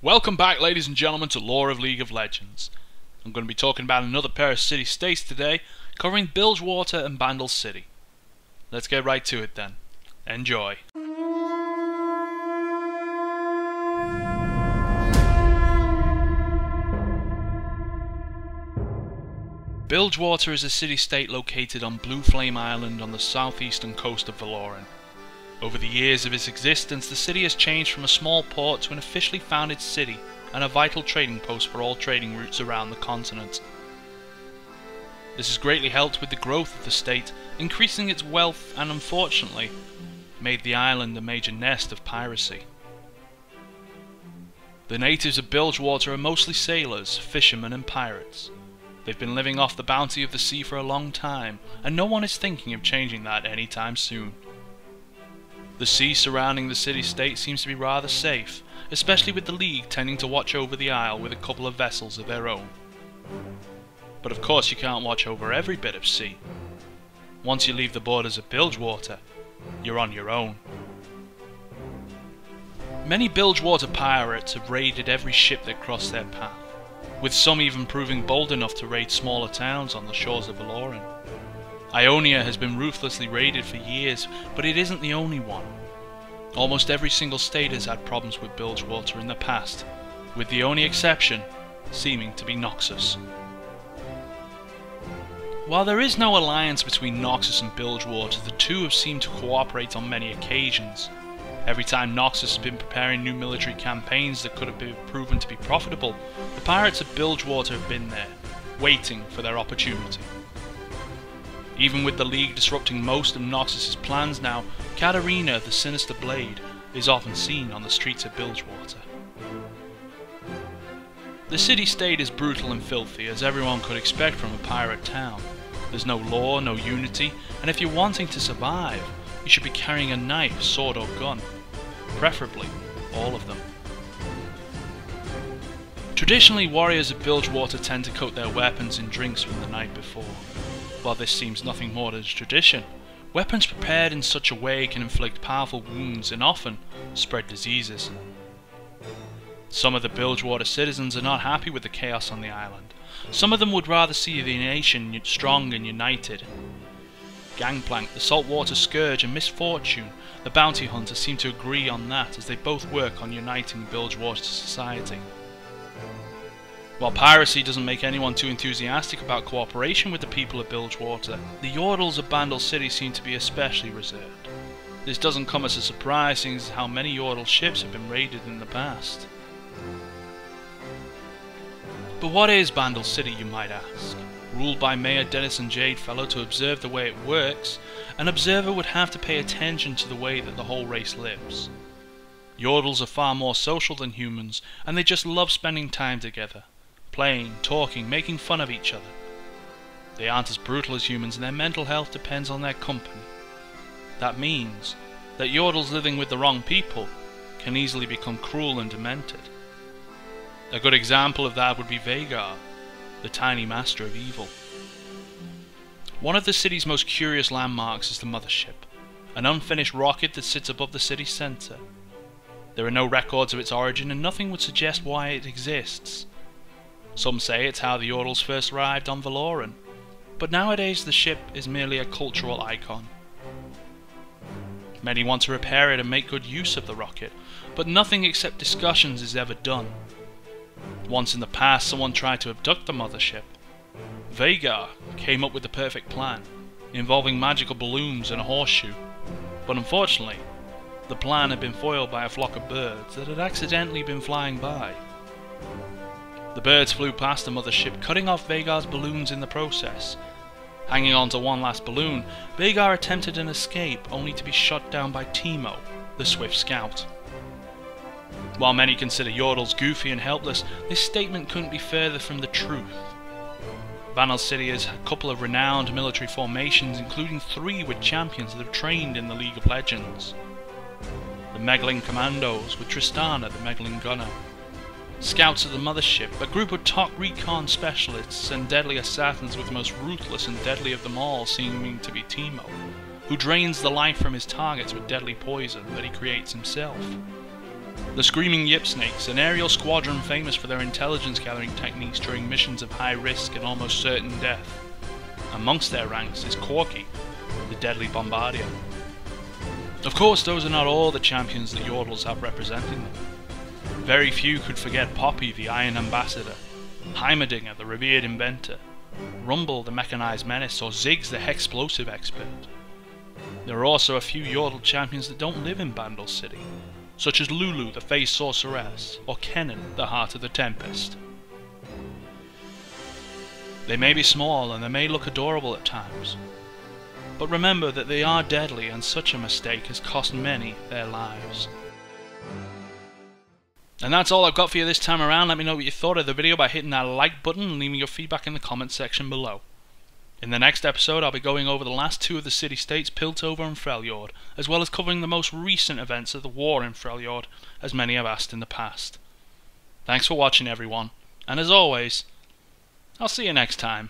Welcome back, ladies and gentlemen, to Lore of League of Legends. I'm going to be talking about another pair of city-states today, covering Bilgewater and Bandle City. Let's get right to it then. Enjoy. Bilgewater is a city-state located on Blue Flame Island on the southeastern coast of Valoran. Over the years of its existence, the city has changed from a small port to an officially founded city and a vital trading post for all trading routes around the continent. This has greatly helped with the growth of the state, increasing its wealth and, unfortunately, made the island a major nest of piracy. The natives of Bilgewater are mostly sailors, fishermen and pirates. They've been living off the bounty of the sea for a long time, and no one is thinking of changing that anytime soon. The sea surrounding the city-state seems to be rather safe, especially with the League tending to watch over the isle with a couple of vessels of their own. But of course you can't watch over every bit of sea. Once you leave the borders of Bilgewater, you're on your own. Many Bilgewater pirates have raided every ship that crossed their path, with some even proving bold enough to raid smaller towns on the shores of Valoran. Ionia has been ruthlessly raided for years, but it isn't the only one. Almost every single state has had problems with Bilgewater in the past, with the only exception seeming to be Noxus. While there is no alliance between Noxus and Bilgewater, the two have seemed to cooperate on many occasions. Every time Noxus has been preparing new military campaigns that could have been proven to be profitable, the pirates of Bilgewater have been there, waiting for their opportunity. Even with the League disrupting most of Noxus' plans now, Katarina, the Sinister Blade, is often seen on the streets of Bilgewater. The city-state is brutal and filthy, as everyone could expect from a pirate town. There's no law, no unity, and if you're wanting to survive, you should be carrying a knife, sword or gun. Preferably, all of them. Traditionally, warriors of Bilgewater tend to coat their weapons in drinks from the night before. While this seems nothing more than a tradition, weapons prepared in such a way can inflict powerful wounds and often spread diseases. Some of the Bilgewater citizens are not happy with the chaos on the island. Some of them would rather see the nation strong and united. Gangplank, the Saltwater Scourge and Misfortune, the Bounty Hunter, seem to agree on that, as they both work on uniting Bilgewater society. While piracy doesn't make anyone too enthusiastic about cooperation with the people of Bilgewater, the Yordles of Bandle City seem to be especially reserved. This doesn't come as a surprise, seeing as how many Yordle ships have been raided in the past. But what is Bandle City, you might ask? Ruled by Mayor Denison Jadefellow to observe the way it works, an observer would have to pay attention to the way that the whole race lives. Yordles are far more social than humans, and they just love spending time together. Playing, talking, making fun of each other. They aren't as brutal as humans, and their mental health depends on their company. That means that Yordles living with the wrong people can easily become cruel and demented. A good example of that would be Vhagar, the tiny master of evil. One of the city's most curious landmarks is the Mothership, an unfinished rocket that sits above the city centre. There are no records of its origin, and nothing would suggest why it exists. Some say it's how the Yordles first arrived on Valoran, but nowadays the ship is merely a cultural icon. Many want to repair it and make good use of the rocket, but nothing except discussions is ever done. Once in the past someone tried to abduct the mothership. Vhagar came up with the perfect plan, involving magical balloons and a horseshoe, but unfortunately the plan had been foiled by a flock of birds that had accidentally been flying by. The birds flew past the mothership, cutting off Vhagar's balloons in the process. Hanging on to one last balloon, Vhagar attempted an escape, only to be shot down by Teemo, the Swift Scout. While many consider Yordles goofy and helpless, this statement couldn't be further from the truth. Bandle City has a couple of renowned military formations, including 3 with champions that have trained in the League of Legends. The Meglin Commandos, with Tristana, the Meglin Gunner. Scouts of the Mothership, a group of top recon specialists and deadly assassins, with the most ruthless and deadly of them all seeming to be Teemo, who drains the life from his targets with deadly poison that he creates himself. The Screaming Yip Snakes, an aerial squadron famous for their intelligence gathering techniques during missions of high risk and almost certain death. Amongst their ranks is Corky, the deadly bombardier. Of course, those are not all the champions that Yordles have representing them. Very few could forget Poppy, the Iron Ambassador, Heimerdinger, the revered inventor, Rumble, the mechanized menace, or Ziggs, the hexplosive expert. There are also a few Yordle champions that don't live in Bandle City, such as Lulu, the Phase Sorceress, or Kennen, the Heart of the Tempest. They may be small and they may look adorable at times, but remember that they are deadly, and such a mistake has cost many their lives. And that's all I've got for you this time around. Let me know what you thought of the video by hitting that like button and leaving your feedback in the comments section below. In the next episode I'll be going over the last two of the city-states, Piltover and Freljord, as well as covering the most recent events of the war in Freljord, as many have asked in the past. Thanks for watching everyone, and as always, I'll see you next time.